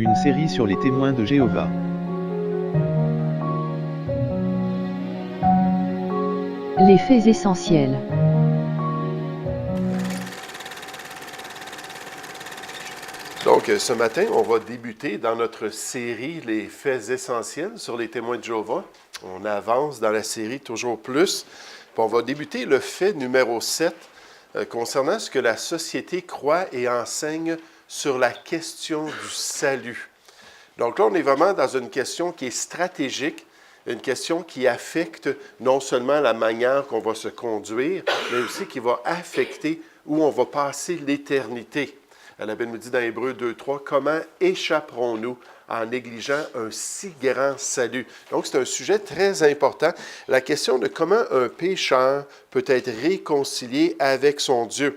Une série sur les témoins de Jéhovah. Les faits essentiels. Donc, ce matin, on va débuter dans notre série « Les faits essentiels » sur les témoins de Jéhovah. On avance dans la série toujours plus. Puis on va débuter le fait numéro 7 concernant ce que la société croit et enseigne sur la question du salut. Donc là, on est vraiment dans une question qui est stratégique, une question qui affecte non seulement la manière qu'on va se conduire, mais aussi qui va affecter où on va passer l'éternité. La Bible nous dit dans Hébreux 2.3, « Comment échapperons-nous en négligeant un si grand salut? » Donc, c'est un sujet très important, la question de comment un pécheur peut être réconcilié avec son Dieu.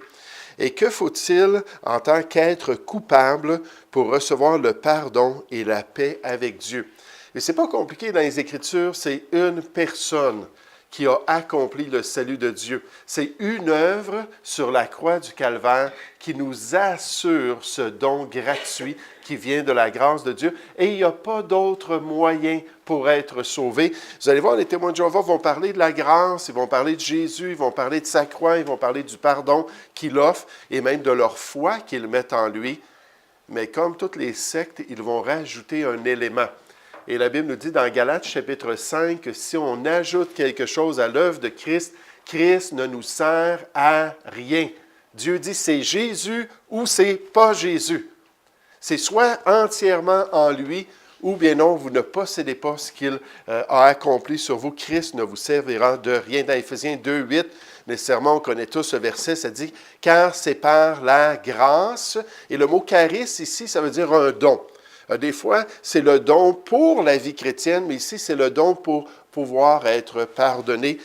Et que faut-il en tant qu'être coupable pour recevoir le pardon et la paix avec Dieu? Et ce n'est pas compliqué dans les Écritures, c'est une personne qui a accompli le salut de Dieu. C'est une œuvre sur la croix du Calvaire qui nous assure ce don gratuit qui vient de la grâce de Dieu. Et il n'y a pas d'autre moyen pour être sauvé. Vous allez voir, les témoins de Jéhovah vont parler de la grâce, ils vont parler de Jésus, ils vont parler de sa croix, ils vont parler du pardon qu'il offre et même de leur foi qu'ils mettent en lui. Mais comme toutes les sectes, ils vont rajouter un élément. Et la Bible nous dit dans Galates chapitre 5 que si on ajoute quelque chose à l'œuvre de Christ, Christ ne nous sert à rien. Dieu dit c'est Jésus ou c'est pas Jésus. C'est soit entièrement en lui ou bien non, vous ne possédez pas ce qu'il a accompli sur vous. Christ ne vous servira de rien. Dans Éphésiens 2.8, nécessairement, on connaît tous ce verset, ça dit « Car c'est par la grâce ». Et le mot « charis » ici, ça veut dire un don. Des fois, c'est le don pour la vie chrétienne, mais ici, c'est le don pour pouvoir être pardonné,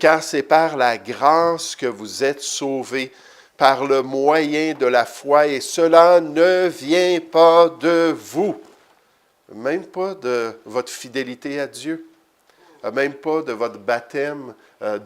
car c'est par la grâce que vous êtes sauvés, par le moyen de la foi, et cela ne vient pas de vous, même pas de votre fidélité à Dieu, même pas de votre baptême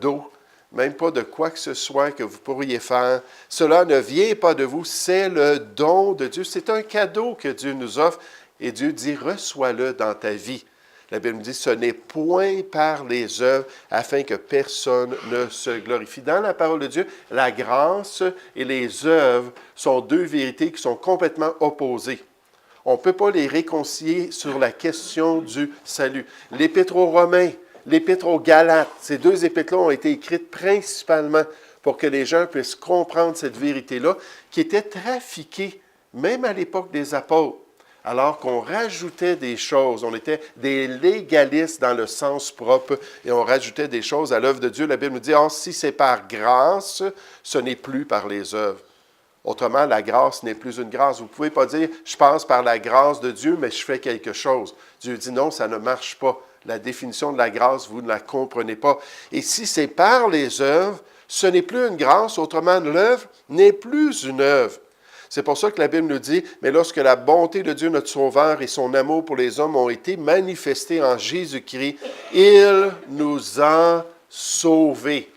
d'eau, même pas de quoi que ce soit que vous pourriez faire. Cela ne vient pas de vous, c'est le don de Dieu. C'est un cadeau que Dieu nous offre et Dieu dit, reçois-le dans ta vie. La Bible dit, ce n'est point par les œuvres afin que personne ne se glorifie. Dans la parole de Dieu, la grâce et les œuvres sont deux vérités qui sont complètement opposées. On ne peut pas les réconcilier sur la question du salut. L'Épître aux Romains, l'Épître aux Galates, ces deux épîtres-là ont été écrites principalement pour que les gens puissent comprendre cette vérité-là, qui était trafiquée même à l'époque des apôtres, alors qu'on rajoutait des choses. On était des légalistes dans le sens propre et on rajoutait des choses à l'œuvre de Dieu. La Bible nous dit, « si c'est par grâce, ce n'est plus par les œuvres. » Autrement, la grâce n'est plus une grâce. Vous ne pouvez pas dire, « Je passe par la grâce de Dieu, mais je fais quelque chose. » Dieu dit, « Non, ça ne marche pas. » La définition de la grâce, vous ne la comprenez pas. Et si c'est par les œuvres, ce n'est plus une grâce, autrement l'œuvre n'est plus une œuvre. C'est pour ça que la Bible nous dit, mais lorsque la bonté de Dieu, notre Sauveur, et son amour pour les hommes ont été manifestés en Jésus-Christ, il nous a sauvés.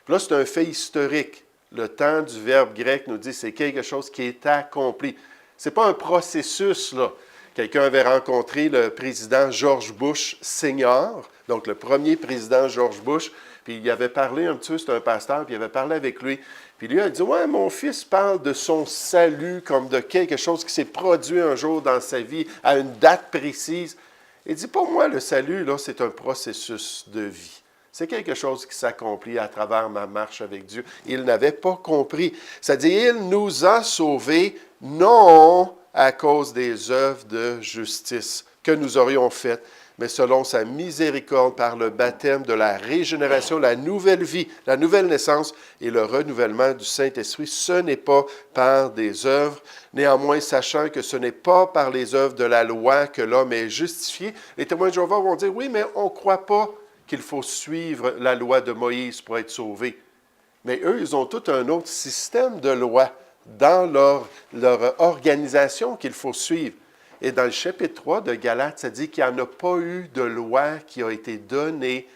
Puis là, c'est un fait historique. Le temps du verbe grec nous dit, c'est quelque chose qui est accompli. Ce n'est pas un processus, là. Quelqu'un avait rencontré le président George Bush Senior, donc le premier président George Bush, puis il avait parlé un petit peu, c'était un pasteur, puis il avait parlé avec lui. Puis lui a dit, « Ouais, mon fils parle de son salut comme de quelque chose qui s'est produit un jour dans sa vie à une date précise. » Il dit, « Pour moi, le salut, là, c'est un processus de vie. C'est quelque chose qui s'accomplit à travers ma marche avec Dieu. » Il n'avait pas compris. C'est-à-dire, il nous a sauvés, non à cause des œuvres de justice que nous aurions faites, mais selon sa miséricorde par le baptême de la régénération, la nouvelle vie, la nouvelle naissance et le renouvellement du Saint-Esprit. Ce n'est pas par des œuvres. Néanmoins, sachant que ce n'est pas par les œuvres de la loi que l'homme est justifié, les témoins de Jéhovah vont dire, oui, mais on ne croit pas qu'il faut suivre la loi de Moïse pour être sauvé. Mais eux, ils ont tout un autre système de loi dans leur organisation qu'il faut suivre. Et dans le chapitre 3 de Galates, ça dit qu'il n'y en a pas eu de loi qui a été donnée.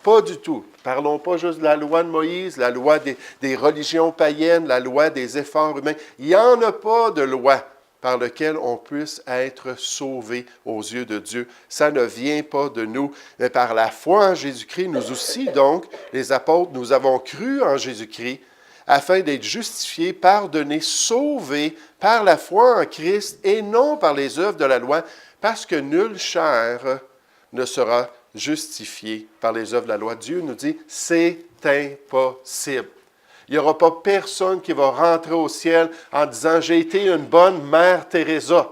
Pas du tout. Parlons pas juste de la loi de Moïse, la loi des religions païennes, la loi des efforts humains. Il n'y en a pas de loi. par lequel on puisse être sauvé aux yeux de Dieu. Ça ne vient pas de nous, mais par la foi en Jésus-Christ, nous aussi, donc, les apôtres, nous avons cru en Jésus-Christ afin d'être justifiés, pardonnés, sauvés par la foi en Christ et non par les œuvres de la loi, parce que nulle chair ne sera justifiée par les œuvres de la loi. Dieu nous dit, c'est impossible. Il n'y aura pas personne qui va rentrer au ciel en disant « J'ai été une bonne mère Teresa »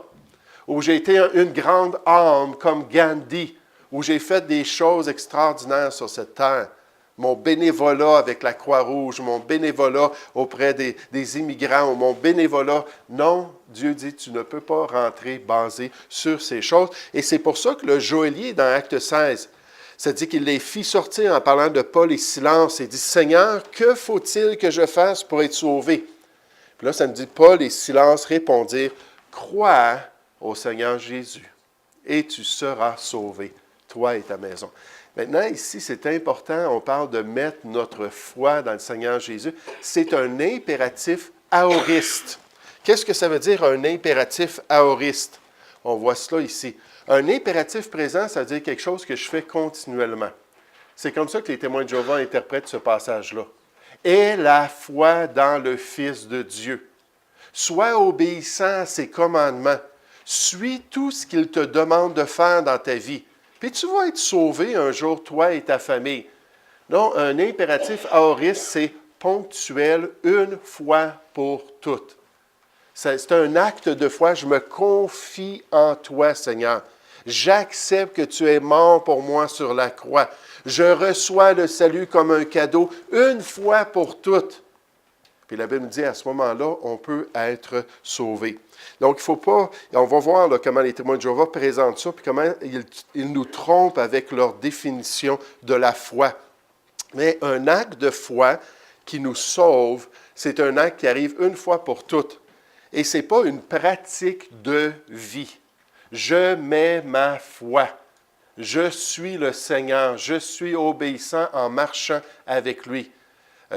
ou « J'ai été une grande âme comme Gandhi » ou « J'ai fait des choses extraordinaires sur cette terre ». Mon bénévolat avec la Croix-Rouge, mon bénévolat auprès des immigrants, ou mon bénévolat. Non, Dieu dit, tu ne peux pas rentrer basé sur ces choses. Et c'est pour ça que le joaillier, dans Acte 16, ça dit qu'il les fit sortir en parlant de Paul et Silence et dit, « Seigneur, que faut-il que je fasse pour être sauvé? » Puis là, ça me dit, Paul et Silence répondirent, « Crois au Seigneur Jésus et tu seras sauvé, toi et ta maison. » Maintenant, ici, c'est important, on parle de mettre notre foi dans le Seigneur Jésus. C'est un impératif aoriste. Qu'est-ce que ça veut dire, un impératif aoriste? On voit cela ici. Un impératif présent, ça veut dire quelque chose que je fais continuellement. C'est comme ça que les témoins de Jéhovah interprètent ce passage-là. Aie la foi dans le Fils de Dieu. Sois obéissant à ses commandements. Suis tout ce qu'il te demande de faire dans ta vie. Puis tu vas être sauvé un jour, toi et ta famille. Non, un impératif aoriste, c'est ponctuel, une fois pour toutes. C'est un acte de foi. Je me confie en toi, Seigneur. J'accepte que tu es mort pour moi sur la croix. Je reçois le salut comme un cadeau, une fois pour toutes. Puis la Bible nous dit, à ce moment-là, on peut être sauvé. Donc, il ne faut pas, on va voir là, comment les témoins de Jéhovah présentent ça, puis comment ils nous trompent avec leur définition de la foi. Mais un acte de foi qui nous sauve, c'est un acte qui arrive une fois pour toutes. Et ce n'est pas une pratique de vie. Je mets ma foi. Je suis le Seigneur. Je suis obéissant en marchant avec lui.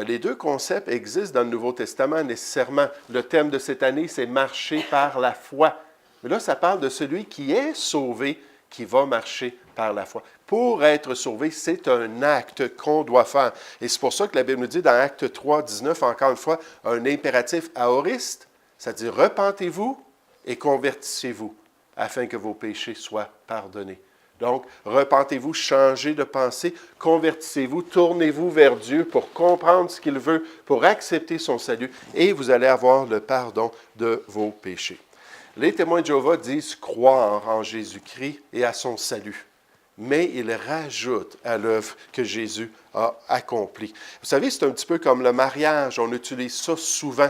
Les deux concepts existent dans le Nouveau Testament nécessairement. Le thème de cette année, c'est « marcher par la foi ». Mais là, ça parle de celui qui est sauvé, qui va marcher par la foi. Pour être sauvé, c'est un acte qu'on doit faire. Et c'est pour ça que la Bible nous dit dans Acte 3, 19, encore une fois, un impératif aoriste, ça dit « repentez-vous et convertissez-vous, afin que vos péchés soient pardonnés ». Donc, repentez-vous, changez de pensée, convertissez-vous, tournez-vous vers Dieu pour comprendre ce qu'il veut, pour accepter son salut, et vous allez avoir le pardon de vos péchés. Les témoins de Jéhovah disent croire en Jésus-Christ et à son salut, mais ils rajoutent à l'œuvre que Jésus a accomplie. Vous savez, c'est un petit peu comme le mariage, on utilise ça souvent.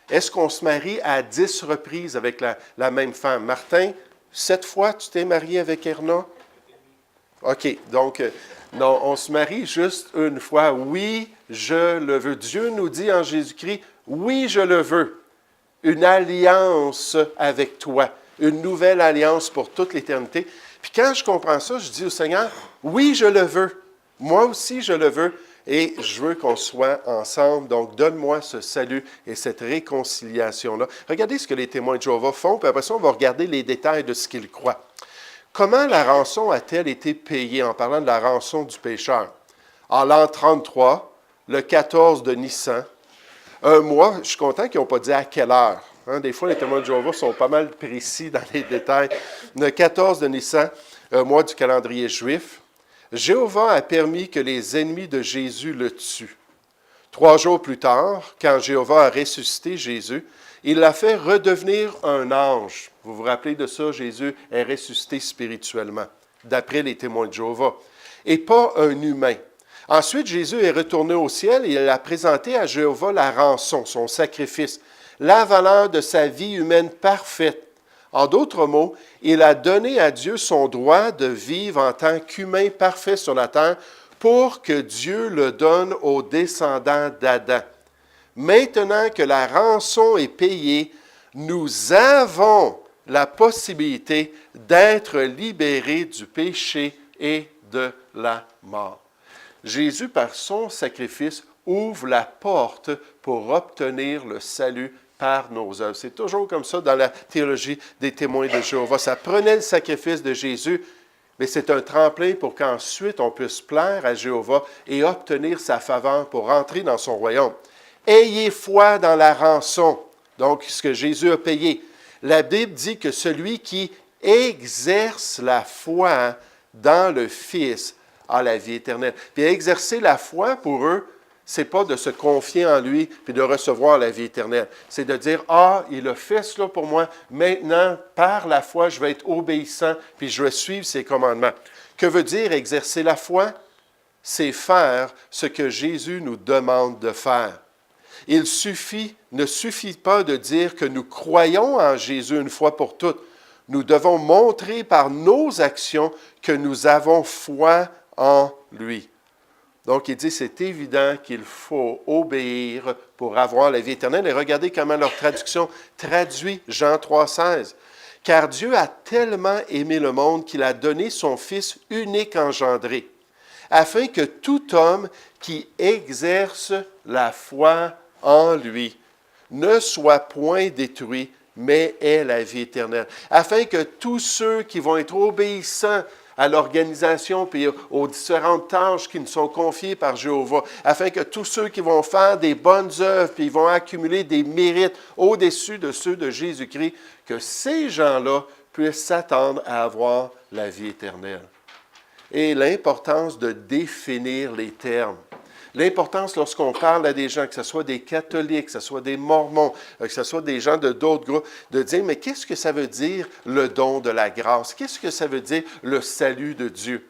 Est-ce qu'on se marie à 10 reprises avec la même femme? Martin, 7 fois tu t'es marié avec Erna? OK, donc, non, on se marie juste une fois. Oui, je le veux. Dieu nous dit en Jésus-Christ, oui, je le veux. Une alliance avec toi, une nouvelle alliance pour toute l'éternité. Puis quand je comprends ça, je dis au Seigneur, oui, je le veux. Moi aussi, je le veux. Et je veux qu'on soit ensemble. Donc, donne-moi ce salut et cette réconciliation-là. Regardez ce que les témoins de Jéhovah font, puis après ça, on va regarder les détails de ce qu'ils croient. Comment la rançon a-t-elle été payée en parlant de la rançon du pécheur? En l'an 33, le 14 de Nissan, un mois, je suis content qu'ils n'ont pas dit à quelle heure. Hein, des fois, les témoins de Jéhovah sont pas mal précis dans les détails. Le 14 de Nissan, un mois du calendrier juif, Jéhovah a permis que les ennemis de Jésus le tuent. 3 jours plus tard, quand Jéhovah a ressuscité Jésus, il l'a fait redevenir un ange. Vous vous rappelez de ça, Jésus est ressuscité spirituellement, d'après les témoins de Jéhovah, et pas un humain. Ensuite, Jésus est retourné au ciel et il a présenté à Jéhovah la rançon, son sacrifice, la valeur de sa vie humaine parfaite. En d'autres mots, il a donné à Dieu son droit de vivre en tant qu'humain parfait sur la terre pour que Dieu le donne aux descendants d'Adam. Maintenant que la rançon est payée, nous avons la possibilité d'être libérés du péché et de la mort. Jésus, par son sacrifice, ouvre la porte pour obtenir le salut par nos œuvres. C'est toujours comme ça dans la théologie des témoins de Jéhovah. Ça prenait le sacrifice de Jésus, mais c'est un tremplin pour qu'ensuite on puisse plaire à Jéhovah et obtenir sa faveur pour entrer dans son royaume. Ayez foi dans la rançon, donc ce que Jésus a payé. La Bible dit que celui qui exerce la foi dans le Fils a la vie éternelle. Puis exercer la foi pour eux, c'est pas de se confier en lui puis de recevoir la vie éternelle. C'est de dire, il a fait cela pour moi. Maintenant, par la foi, je vais être obéissant puis je vais suivre ses commandements. Que veut dire exercer la foi? C'est faire ce que Jésus nous demande de faire. Il ne suffit pas de dire que nous croyons en Jésus une fois pour toutes. Nous devons montrer par nos actions que nous avons foi en lui. Donc, il dit, c'est évident qu'il faut obéir pour avoir la vie éternelle. Et regardez comment leur traduction traduit Jean 3,16. « Car Dieu a tellement aimé le monde qu'il a donné son Fils unique engendré, afin que tout homme qui exerce la foi en lui ne soit point détruit, mais ait la vie éternelle. » Afin que tous ceux qui vont être obéissants à l'organisation et aux différentes tâches qui nous sont confiées par Jéhovah, afin que tous ceux qui vont faire des bonnes œuvres puis ils vont accumuler des mérites au-dessus de ceux de Jésus-Christ, que ces gens-là puissent s'attendre à avoir la vie éternelle. Et l'importance de définir les termes. L'importance lorsqu'on parle à des gens, que ce soit des catholiques, que ce soit des mormons, que ce soit des gens de d'autres groupes, de dire, mais qu'est-ce que ça veut dire le don de la grâce? Qu'est-ce que ça veut dire le salut de Dieu?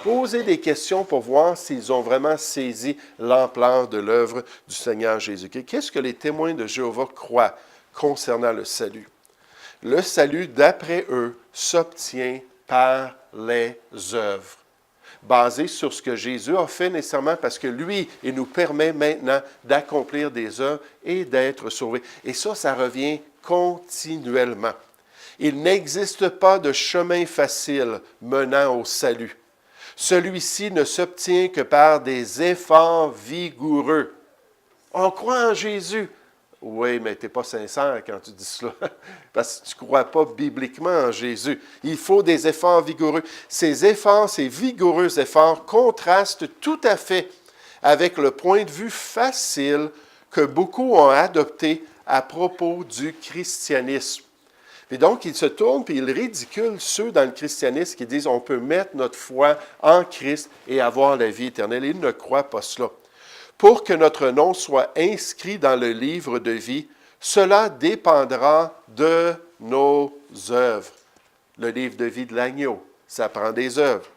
Poser des questions pour voir s'ils ont vraiment saisi l'ampleur de l'œuvre du Seigneur Jésus-Christ. Qu'est-ce que les témoins de Jéhovah croient concernant le salut? Le salut, d'après eux, s'obtient par les œuvres, basé sur ce que Jésus a fait nécessairement parce que lui, il nous permet maintenant d'accomplir des œuvres et d'être sauvés. Et ça revient continuellement. Il n'existe pas de chemin facile menant au salut. Celui-ci ne s'obtient que par des efforts vigoureux. On croit en Jésus. Oui, mais tu n'es pas sincère quand tu dis cela, parce que tu ne crois pas bibliquement en Jésus. Il faut des efforts vigoureux. Ces efforts, ces vigoureux efforts contrastent tout à fait avec le point de vue facile que beaucoup ont adopté à propos du christianisme. Et donc, ils se tournent et ils ridiculent ceux dans le christianisme qui disent on peut mettre notre foi en Christ et avoir la vie éternelle. Ils ne croient pas cela. Pour que notre nom soit inscrit dans le livre de vie, cela dépendra de nos œuvres. Le livre de vie de l'agneau, ça prend des œuvres.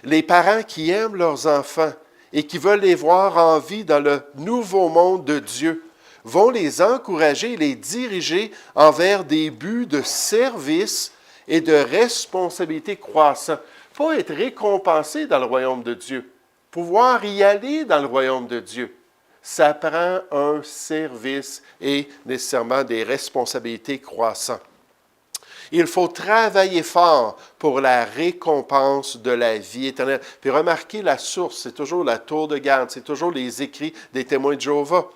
Les parents qui aiment leurs enfants et qui veulent les voir en vie dans le nouveau monde de Dieu vont les encourager et les diriger envers des buts de service et de responsabilité croissants. Pas être récompensé dans le royaume de Dieu. Pouvoir y aller dans le royaume de Dieu, ça prend un service et nécessairement des responsabilités croissantes. Il faut travailler fort pour la récompense de la vie éternelle. Puis remarquez la source, c'est toujours la tour de garde, c'est toujours les écrits des témoins de Jéhovah.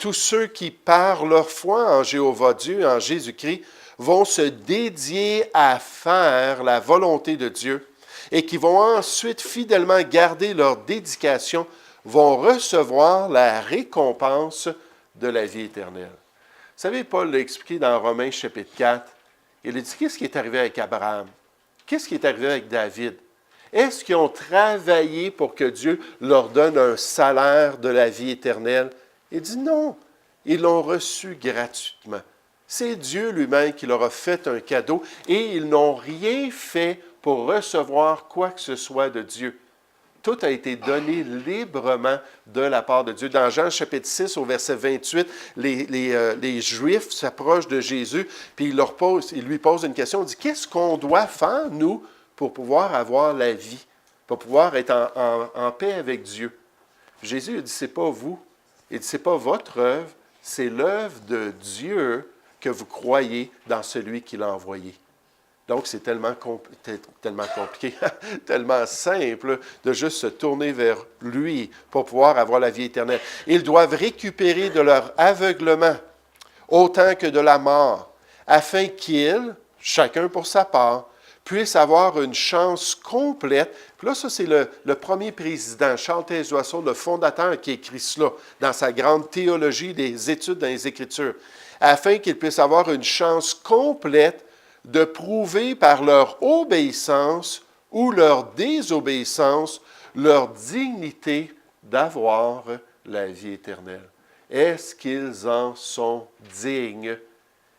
Tous ceux qui, par leur foi en Jéhovah Dieu, en Jésus-Christ, vont se dédier à faire la volonté de Dieu et qui vont ensuite fidèlement garder leur dédication, vont recevoir la récompense de la vie éternelle. Vous savez, Paul l'a expliqué dans Romains chapitre 4. Il a dit, qu'est-ce qui est arrivé avec Abraham? Qu'est-ce qui est arrivé avec David? Est-ce qu'ils ont travaillé pour que Dieu leur donne un salaire de la vie éternelle? Il dit non, ils l'ont reçu gratuitement. C'est Dieu lui-même qui leur a fait un cadeau et ils n'ont rien fait pour recevoir quoi que ce soit de Dieu. Tout a été donné librement de la part de Dieu. Dans Jean chapitre 6, au verset 28, les Juifs s'approchent de Jésus, puis ils lui posent une question. Il dit, qu'est-ce qu'on doit faire, nous, pour pouvoir avoir la vie, pour pouvoir être en paix avec Dieu? Jésus a dit, c'est pas vous. Il dit, c'est pas votre œuvre, c'est l'œuvre de Dieu que vous croyez dans celui qui l'a envoyé. Donc, c'est tellement compliqué, tellement simple de juste se tourner vers lui pour pouvoir avoir la vie éternelle. Ils doivent récupérer de leur aveuglement autant que de la mort, afin qu'ils, chacun pour sa part, puissent avoir une chance complète. Puis là, ça, c'est le premier président, Charles Taze Russell, le fondateur, qui écrit cela dans sa grande théologie des études dans les Écritures, afin qu'ils puissent avoir une chance complète de prouver par leur obéissance ou leur désobéissance leur dignité d'avoir la vie éternelle. Est-ce qu'ils en sont dignes?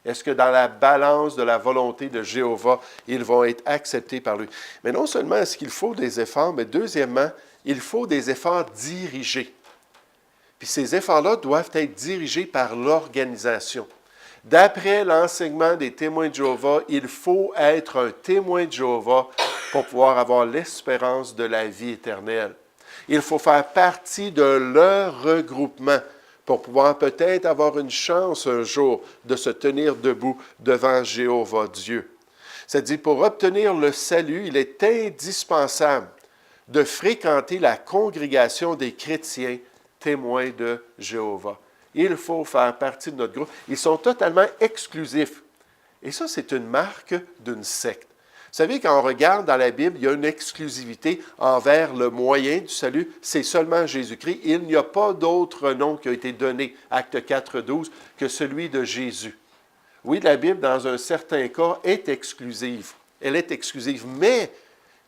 Est-ce que dans la balance de la volonté de Jéhovah, ils vont être acceptés par lui? Mais non seulement est-ce qu'il faut des efforts, mais deuxièmement, il faut des efforts dirigés. Puis ces efforts-là doivent être dirigés par l'organisation. D'après l'enseignement des témoins de Jéhovah, il faut être un témoin de Jéhovah pour pouvoir avoir l'espérance de la vie éternelle. Il faut faire partie de leur regroupement pour pouvoir peut-être avoir une chance un jour de se tenir debout devant Jéhovah Dieu. C'est-à-dire, pour obtenir le salut, il est indispensable de fréquenter la congrégation des chrétiens témoins de Jéhovah. Il faut faire partie de notre groupe. Ils sont totalement exclusifs. Et ça, c'est une marque d'une secte. Vous savez, quand on regarde dans la Bible, il y a une exclusivité envers le moyen du salut. C'est seulement Jésus-Christ. Il n'y a pas d'autre nom qui a été donné, Acte 4, 12, que celui de Jésus. Oui, la Bible, dans un certain cas, est exclusive. Elle est exclusive. Mais,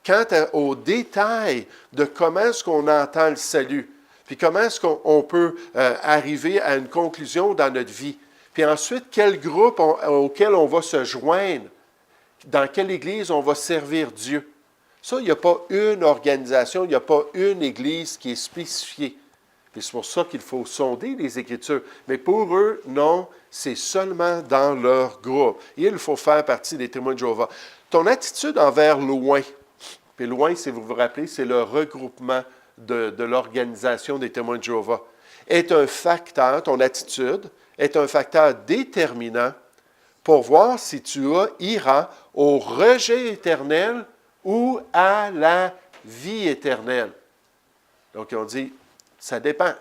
quant aux détails de comment est-ce qu'on entend le salut, puis comment est-ce qu'on peut arriver à une conclusion dans notre vie, puis ensuite, quel groupe auquel on va se joindre, dans quelle église on va servir Dieu. Ça, il n'y a pas une organisation, il n'y a pas une église qui est spécifiée. Et c'est pour ça qu'il faut sonder les Écritures. Mais pour eux, non, c'est seulement dans leur groupe. Et il faut faire partie des témoins de Jéhovah. Ton attitude envers loin, puis loin, si vous vous rappelez, c'est le regroupement de l'organisation des témoins de Jéhovah, est un facteur, ton attitude est un facteur déterminant pour voir si tu iras au rejet éternel ou à la vie éternelle. Donc, on dit, ça dépend.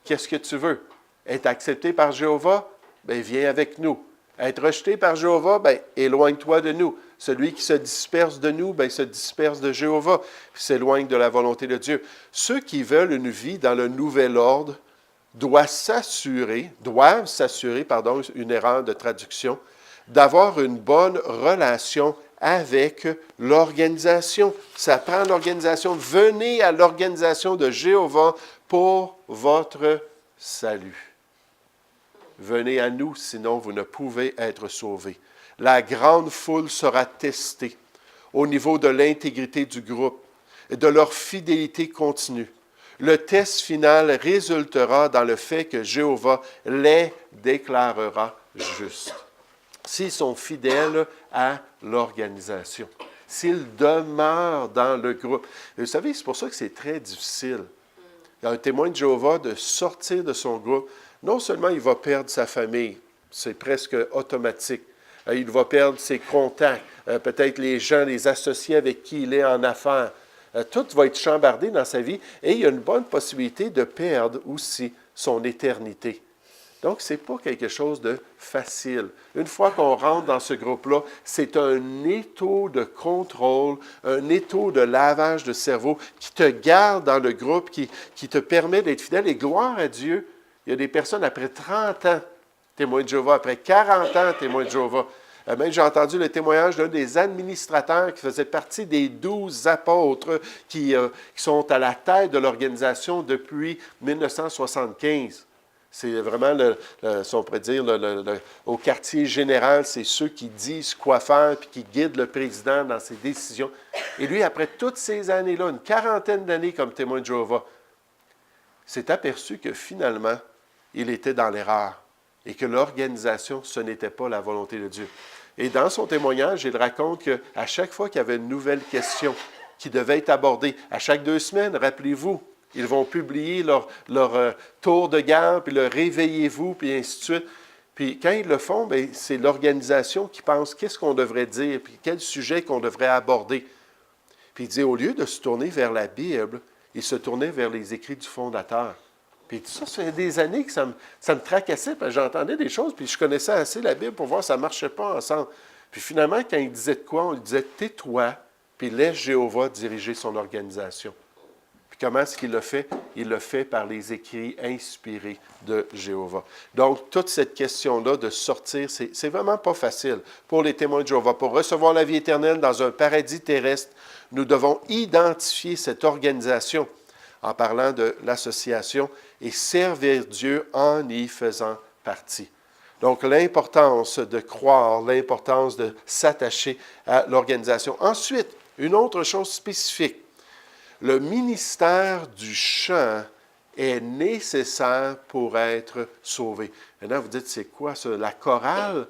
Qu'est-ce que tu veux? Être accepté par Jéhovah? Bien, viens avec nous. Être rejeté par Jéhovah? Bien, éloigne-toi de nous. Celui qui se disperse de nous, bien, il se disperse de Jéhovah, puis s'éloigne de la volonté de Dieu. Ceux qui veulent une vie dans le nouvel ordre doivent s'assurer, une erreur de traduction, d'avoir une bonne relation avec l'organisation. Ça prend l'organisation. Venez à l'organisation de Jéhovah pour votre salut. Venez à nous, sinon vous ne pouvez être sauvés. La grande foule sera testée au niveau de l'intégrité du groupe et de leur fidélité continue. Le test final résultera dans le fait que Jéhovah les déclarera justes. S'ils sont fidèles à l'organisation, s'ils demeurent dans le groupe. Et vous savez, c'est pour ça que c'est très difficile. Il y a un témoin de Jéhovah de sortir de son groupe. Non seulement il va perdre sa famille, c'est presque automatique. Il va perdre ses contacts, peut-être les gens, les associés avec qui il est en affaires. Tout va être chambardé dans sa vie et il y a une bonne possibilité de perdre aussi son éternité. Donc, ce n'est pas quelque chose de facile. Une fois qu'on rentre dans ce groupe-là, c'est un étau de contrôle, un étau de lavage de cerveau qui te garde dans le groupe, qui te permet d'être fidèle. Et gloire à Dieu, il y a des personnes après 30 ans, témoins de Jéhovah, après 40 ans, témoins de Jéhovah. Même j'ai entendu le témoignage d'un des administrateurs qui faisait partie des 12 apôtres qui sont à la tête de l'organisation depuis 1975. C'est vraiment, si on pourrait dire, au quartier général, c'est ceux qui disent quoi faire puis qui guident le président dans ses décisions. Et lui, après toutes ces années-là, une quarantaine d'années comme témoin de Jéhovah, s'est aperçu que finalement, il était dans l'erreur et que l'organisation, ce n'était pas la volonté de Dieu. Et dans son témoignage, il raconte qu'à chaque fois qu'il y avait une nouvelle question qui devait être abordée, à chaque 2 semaines, rappelez-vous, ils vont publier leur tour de garde, puis le réveillez-vous, puis ainsi de suite. Puis quand ils le font, bien, c'est l'organisation qui pense qu'est-ce qu'on devrait dire, puis quel sujet qu'on devrait aborder. Puis il dit, au lieu de se tourner vers la Bible, il se tournait vers les écrits du fondateur. Puis tout ça, ça fait des années que ça me tracassait, parce que j'entendais des choses, puis je connaissais assez la Bible pour voir que ça ne marchait pas ensemble. Puis finalement, quand il disait de quoi, on lui disait « tais-toi, puis laisse Jéhovah diriger son organisation ». Puis comment est-ce qu'il le fait? Il le fait par les écrits inspirés de Jéhovah. Donc, toute cette question-là de sortir, c'est vraiment pas facile pour les témoins de Jéhovah. Pour recevoir la vie éternelle dans un paradis terrestre, nous devons identifier cette organisation en parlant de l'association et servir Dieu en y faisant partie. Donc, l'importance de croire, l'importance de s'attacher à l'organisation. Ensuite, une autre chose spécifique. Le ministère du chant est nécessaire pour être sauvé. Maintenant, vous dites, c'est quoi ça? La chorale?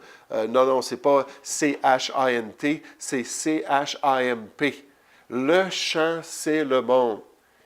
Non, c'est pas C-H-A-N-T, c'est C-H-A-M-P. Le chant, c'est le monde.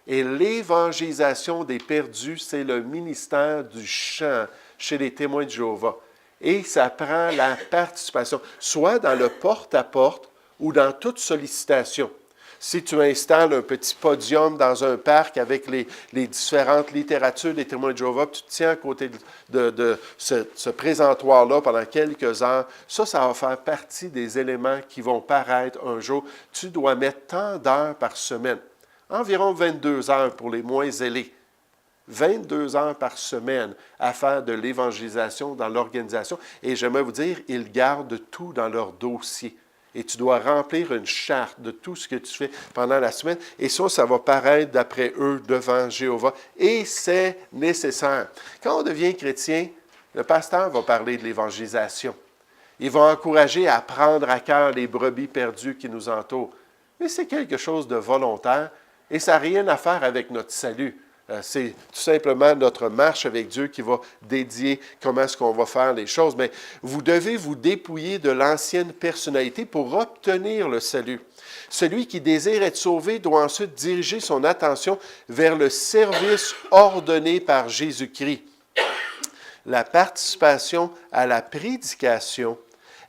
Et l'évangélisation des perdus, c'est le ministère du chant chez les témoins de Jéhovah. Et ça prend la participation, soit dans le porte-à-porte ou dans toute sollicitation. Si tu installes un petit podium dans un parc avec les différentes littératures des témoins de Jéhovah, puis tu te tiens à côté de ce présentoir-là pendant quelques heures, ça va faire partie des éléments qui vont paraître un jour. Tu dois mettre tant d'heures par semaine. Environ 22 heures pour les moins zélés. 22 heures par semaine à faire de l'évangélisation dans l'organisation. Et j'aimerais vous dire, ils gardent tout dans leur dossier. Et tu dois remplir une charte de tout ce que tu fais pendant la semaine. Et ça va paraître d'après eux devant Jéhovah. Et c'est nécessaire. Quand on devient chrétien, le pasteur va parler de l'évangélisation. Il va encourager à prendre à cœur les brebis perdues qui nous entourent. Mais c'est quelque chose de volontaire. Et ça n'a rien à faire avec notre salut. C'est tout simplement notre marche avec Dieu qui va dédier comment est-ce qu'on va faire les choses. Mais vous devez vous dépouiller de l'ancienne personnalité pour obtenir le salut. Celui qui désire être sauvé doit ensuite diriger son attention vers le service ordonné par Jésus-Christ. La participation à la prédication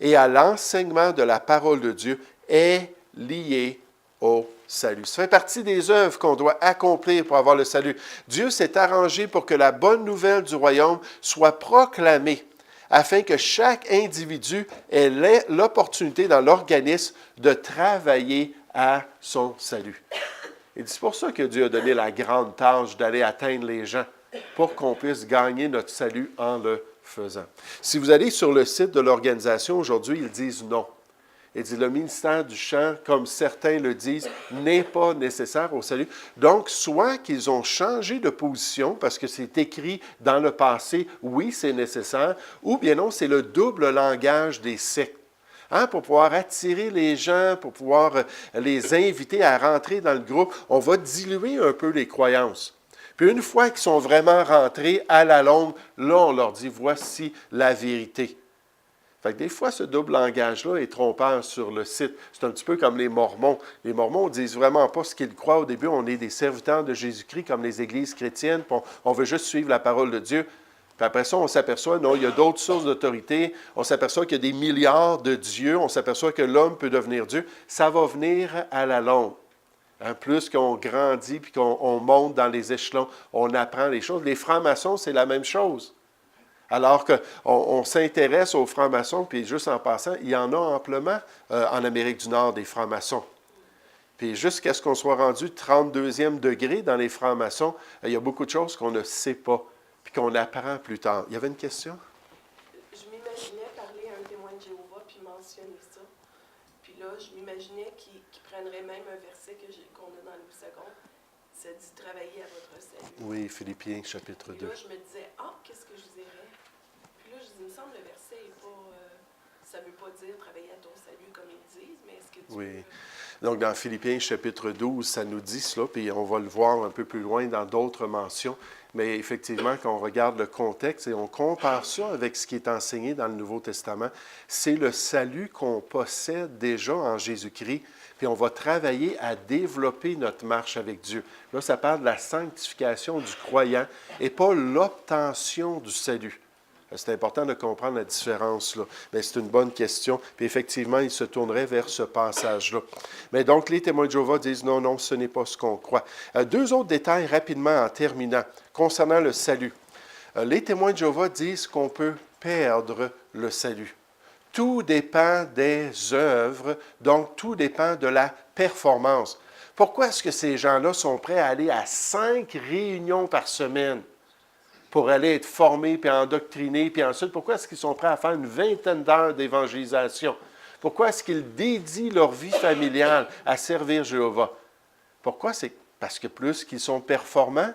et à l'enseignement de la parole de Dieu est liée au salut. Ça fait partie des œuvres qu'on doit accomplir pour avoir le salut. Dieu s'est arrangé pour que la bonne nouvelle du royaume soit proclamée afin que chaque individu ait l'opportunité dans l'organisme de travailler à son salut. Et c'est pour ça que Dieu a donné la grande tâche d'aller atteindre les gens pour qu'on puisse gagner notre salut en le faisant. Si vous allez sur le site de l'organisation aujourd'hui, ils disent non. Il dit, le ministère du chant, comme certains le disent, n'est pas nécessaire au salut. Donc, soit qu'ils ont changé de position, parce que c'est écrit dans le passé, oui, c'est nécessaire, ou bien non, c'est le double langage des sectes. Pour pouvoir attirer les gens, pour pouvoir les inviter à rentrer dans le groupe, on va diluer un peu les croyances. Puis une fois qu'ils sont vraiment rentrés à la longue, là, on leur dit, voici la vérité. Fait que des fois, ce double langage-là est trompeur sur le site. C'est un petit peu comme les Mormons. Les Mormons ne disent vraiment pas ce qu'ils croient au début. On est des serviteurs de Jésus-Christ comme les églises chrétiennes. Puis on veut juste suivre la parole de Dieu. Puis après ça, on s'aperçoit, non, il y a d'autres sources d'autorité. On s'aperçoit qu'il y a des milliards de dieux. On s'aperçoit que l'homme peut devenir Dieu. Ça va venir à la longue. Plus qu'on grandit puis qu'on monte dans les échelons, on apprend les choses. Les francs-maçons, c'est la même chose. Alors qu'on s'intéresse aux francs-maçons, puis juste en passant, il y en a amplement en Amérique du Nord, des francs-maçons. Puis jusqu'à ce qu'on soit rendu 32e degré dans les francs-maçons, il y a beaucoup de choses qu'on ne sait pas, puis qu'on apprend plus tard. Il y avait une question? Je m'imaginais parler à un témoin de Jéhovah, puis mentionner ça. Puis là, je m'imaginais qu'il prendrait même un verset qu'on a dans le seconde. Ça dit « Travailler à votre salut ». Oui, Philippiens, chapitre 2. Puis là, je me disais « qu'est-ce que je dirais? » Puis là, je dis « Il me semble le verset n'est pas... ça ne veut pas dire travailler à ton salut comme ils disent, mais est-ce que tu Oui. Donc, dans Philippiens, chapitre 12, ça nous dit cela, puis on va le voir un peu plus loin dans d'autres mentions. Mais effectivement, quand on regarde le contexte et on compare ça avec ce qui est enseigné dans le Nouveau Testament, c'est le salut qu'on possède déjà en Jésus-Christ, puis on va travailler à développer notre marche avec Dieu. Là, ça parle de la sanctification du croyant et pas l'obtention du salut. C'est important de comprendre la différence, là. Mais c'est une bonne question. Puis effectivement, ils se tourneraient vers ce passage-là. Mais donc, les témoins de Jéhovah disent non, non, ce n'est pas ce qu'on croit. Deux autres détails rapidement en terminant concernant le salut. Les témoins de Jéhovah disent qu'on peut perdre le salut. Tout dépend des œuvres, donc tout dépend de la performance. Pourquoi est-ce que ces gens-là sont prêts à aller à 5 réunions par semaine pour aller être formés, puis endoctrinés, puis ensuite, pourquoi est-ce qu'ils sont prêts à faire une vingtaine d'heures d'évangélisation? Pourquoi est-ce qu'ils dédient leur vie familiale à servir Jéhovah? Pourquoi? C'est parce que plus qu'ils sont performants,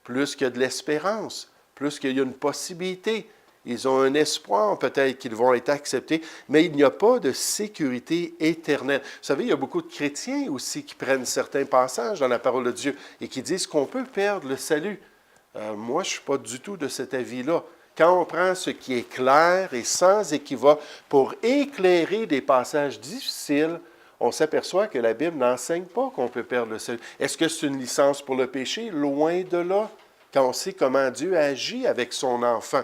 plus qu'il y a de l'espérance, plus qu'il y a une possibilité. Ils ont un espoir peut-être qu'ils vont être acceptés, mais il n'y a pas de sécurité éternelle. Vous savez, il y a beaucoup de chrétiens aussi qui prennent certains passages dans la parole de Dieu et qui disent qu'on peut perdre le salut. Moi, je ne suis pas du tout de cet avis-là. Quand on prend ce qui est clair et sans équivoque pour éclairer des passages difficiles, on s'aperçoit que la Bible n'enseigne pas qu'on peut perdre le salut. Est-ce que c'est une licence pour le péché? Loin de là, quand on sait comment Dieu agit avec son enfant.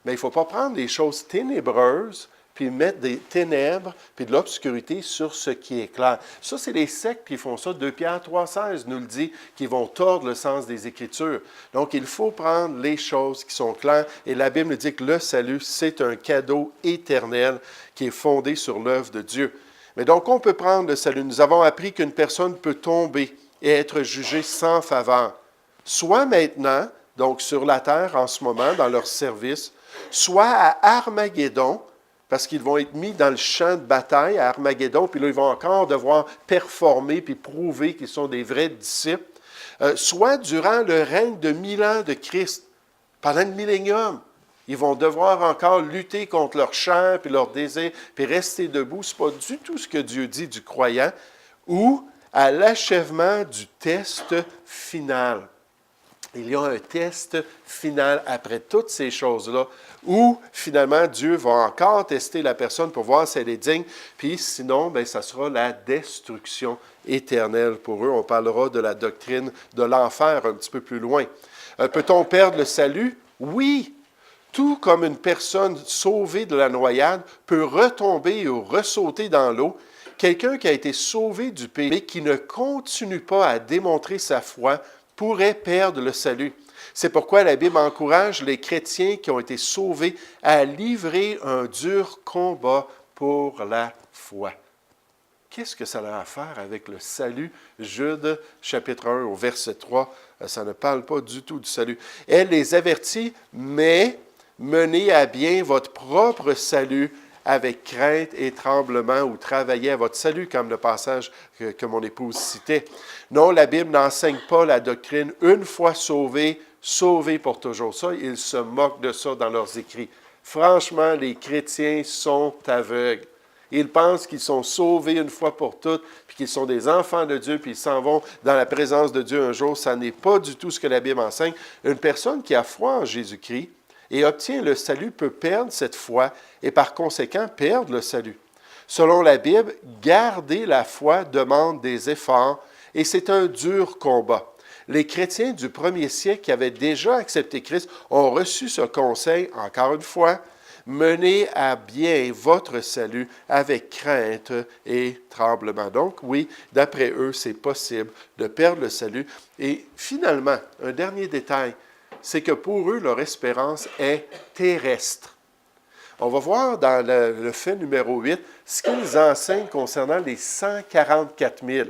Mais il ne faut pas prendre des choses ténébreuses, puis mettre des ténèbres, puis de l'obscurité sur ce qui est clair. Ça, c'est les sectes qui font ça. 2 Pierre 3,16 nous le dit, qui vont tordre le sens des Écritures. Donc, il faut prendre les choses qui sont claires. Et la Bible nous dit que le salut, c'est un cadeau éternel qui est fondé sur l'œuvre de Dieu. Mais donc, on peut prendre le salut. Nous avons appris qu'une personne peut tomber et être jugée sans faveur. Soit maintenant, donc sur la terre en ce moment, dans leur service, soit à Armageddon, parce qu'ils vont être mis dans le champ de bataille à Armageddon, puis là, ils vont encore devoir performer puis prouver qu'ils sont des vrais disciples, soit durant le règne de 1000 ans de Christ, pendant le millénium. Ils vont devoir encore lutter contre leur chair puis leur désir, puis rester debout. Ce n'est pas du tout ce que Dieu dit du croyant, ou à l'achèvement du test final. Il y a un test final après toutes ces choses-là où, finalement, Dieu va encore tester la personne pour voir si elle est digne, puis sinon, bien, ça sera la destruction éternelle pour eux. On parlera de la doctrine de l'enfer un petit peu plus loin. Peut-on perdre le salut? Oui! Tout comme une personne sauvée de la noyade peut retomber ou ressauter dans l'eau, quelqu'un qui a été sauvé du péché, mais qui ne continue pas à démontrer sa foi, pourrait perdre le salut. C'est pourquoi la Bible encourage les chrétiens qui ont été sauvés à livrer un dur combat pour la foi. Qu'est-ce que ça a à faire avec le salut? Jude, chapitre 1, au verset 3, ça ne parle pas du tout du salut. Elle les avertit, mais menez à bien votre propre salut avec crainte et tremblement, ou travaillez à votre salut, comme le passage que mon épouse citait. Non, la Bible n'enseigne pas la doctrine une fois sauvé, sauvé pour toujours. Ça, ils se moquent de ça dans leurs écrits. Franchement, les chrétiens sont aveugles. Ils pensent qu'ils sont sauvés une fois pour toutes, puis qu'ils sont des enfants de Dieu, puis ils s'en vont dans la présence de Dieu un jour. Ça n'est pas du tout ce que la Bible enseigne. Une personne qui a foi en Jésus-Christ et obtient le salut peut perdre cette foi et par conséquent perdre le salut. Selon la Bible, garder la foi demande des efforts et c'est un dur combat. Les chrétiens du premier siècle qui avaient déjà accepté Christ ont reçu ce conseil, encore une fois, menez à bien votre salut avec crainte et tremblement. Donc oui, d'après eux, c'est possible de perdre le salut. Et finalement, un dernier détail, c'est que pour eux, leur espérance est terrestre. On va voir dans le fait numéro 8 ce qu'ils enseignent concernant les 144 000.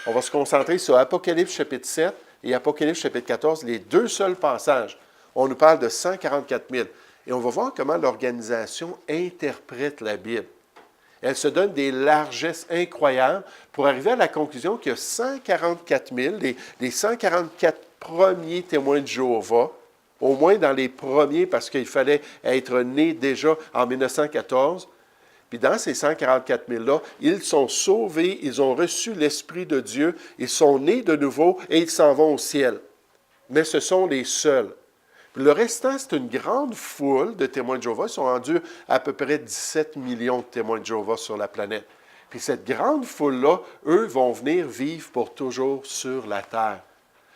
On va se concentrer sur Apocalypse chapitre 7 et Apocalypse chapitre 14, les deux seuls passages. On nous parle de 144 000. Et on va voir comment l'organisation interprète la Bible. Elle se donne des largesses incroyables pour arriver à la conclusion qu'il y a 144 000, les 144 premiers témoins de Jéhovah, au moins dans les premiers, parce qu'il fallait être né déjà en 1914. Puis dans ces 144 000-là, ils sont sauvés, ils ont reçu l'Esprit de Dieu, ils sont nés de nouveau et ils s'en vont au ciel. Mais ce sont les seuls. Le restant, c'est une grande foule de témoins de Jéhovah. Ils sont rendus à peu près 17 millions de témoins de Jéhovah sur la planète. Puis cette grande foule-là, eux, vont venir vivre pour toujours sur la terre.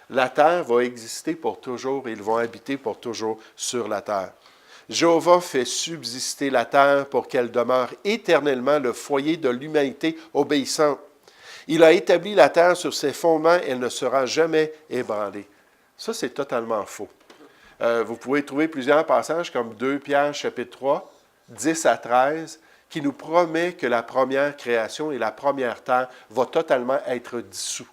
La terre va exister pour toujours et ils vont habiter pour toujours sur la terre. Jéhovah fait subsister la terre pour qu'elle demeure éternellement le foyer de l'humanité obéissante. Il a établi la terre sur ses fondements, elle ne sera jamais ébranlée. Ça, c'est totalement faux. Vous pouvez trouver plusieurs passages comme 2 Pierre chapitre 3, 10 à 13, qui nous promet que la première création et la première terre va totalement être dissous.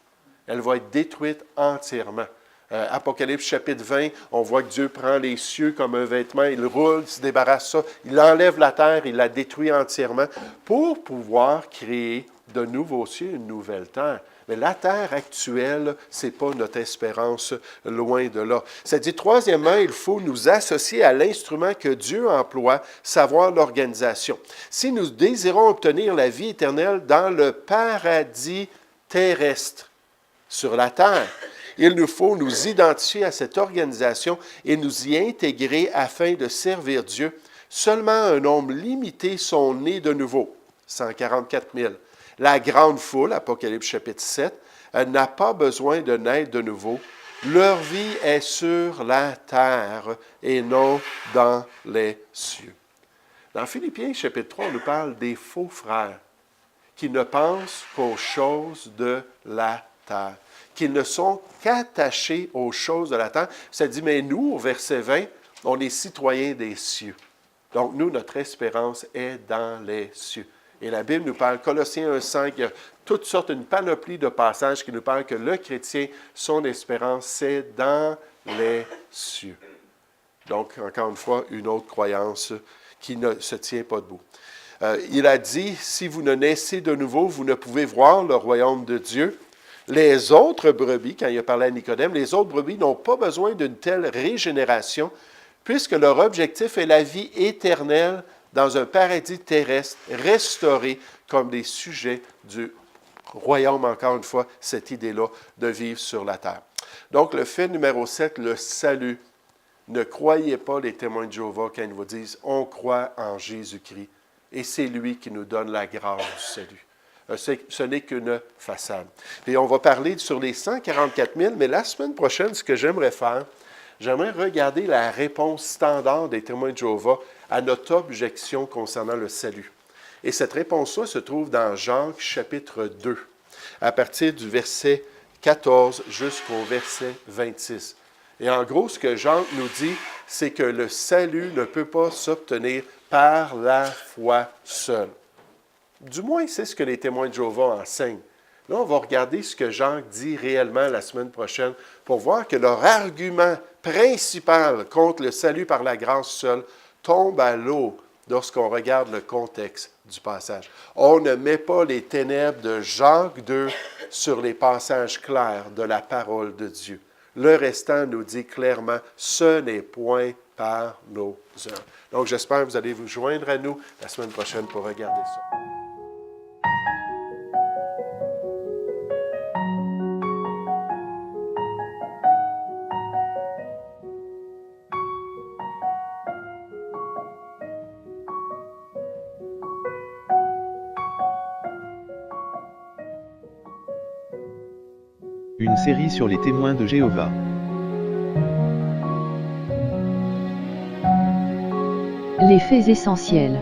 Elle va être détruite entièrement. Apocalypse chapitre 20, on voit que Dieu prend les cieux comme un vêtement, il roule, il se débarrasse ça, il enlève la terre, il la détruit entièrement pour pouvoir créer de nouveaux cieux, une nouvelle terre. Mais la terre actuelle, ce n'est pas notre espérance, loin de là. Ça dit, troisièmement, il faut nous associer à l'instrument que Dieu emploie, savoir l'organisation. Si nous désirons obtenir la vie éternelle dans le paradis terrestre, sur la terre, il nous faut nous identifier à cette organisation et nous y intégrer afin de servir Dieu. Seulement un nombre limité sont nés de nouveau, 144 000. La grande foule, Apocalypse chapitre 7, n'a pas besoin de naître de nouveau. Leur vie est sur la terre et non dans les cieux. Dans Philippiens chapitre 3, on nous parle des faux frères qui ne pensent qu'aux choses de la terre, qu'ils ne sont qu'attachés aux choses de la terre. Ça dit, mais nous, au verset 20, on est citoyens des cieux. Donc, nous, notre espérance est dans les cieux. Et la Bible nous parle, Colossiens 1,5, il y a toutes sortes, une panoplie de passages qui nous parlent que le chrétien, son espérance, c'est dans les cieux. Donc, encore une fois, une autre croyance qui ne se tient pas debout. Il a dit, si vous ne naissez de nouveau, vous ne pouvez voir le royaume de Dieu. Les autres brebis, quand il a parlé à Nicodème, les autres brebis n'ont pas besoin d'une telle régénération, puisque leur objectif est la vie éternelle dans un paradis terrestre restauré comme des sujets du royaume, encore une fois, cette idée-là de vivre sur la terre. Donc, le fait numéro 7, le salut. Ne croyez pas les témoins de Jéhovah quand ils vous disent « on croit en Jésus-Christ » et c'est lui qui nous donne la grâce du salut. Ce n'est qu'une façade. Et on va parler sur les 144 000, mais la semaine prochaine, ce que j'aimerais faire, j'aimerais regarder la réponse standard des témoins de Jéhovah à notre objection concernant le salut. Et cette réponse-là se trouve dans Jacques chapitre 2, à partir du verset 14 jusqu'au verset 26. Et en gros, ce que Jacques nous dit, c'est que le salut ne peut pas s'obtenir par la foi seule. Du moins, c'est ce que les témoins de Jéhovah enseignent. Là, on va regarder ce que Jacques dit réellement la semaine prochaine pour voir que leur argument principal contre le salut par la grâce seule tombe à l'eau lorsqu'on regarde le contexte du passage. On ne met pas les ténèbres de Jacques 2 sur les passages clairs de la parole de Dieu. Le restant nous dit clairement, ce n'est point par nos œuvres. Donc, j'espère que vous allez vous joindre à nous la semaine prochaine pour regarder ça. Une série sur les témoins de Jéhovah. Les faits essentiels.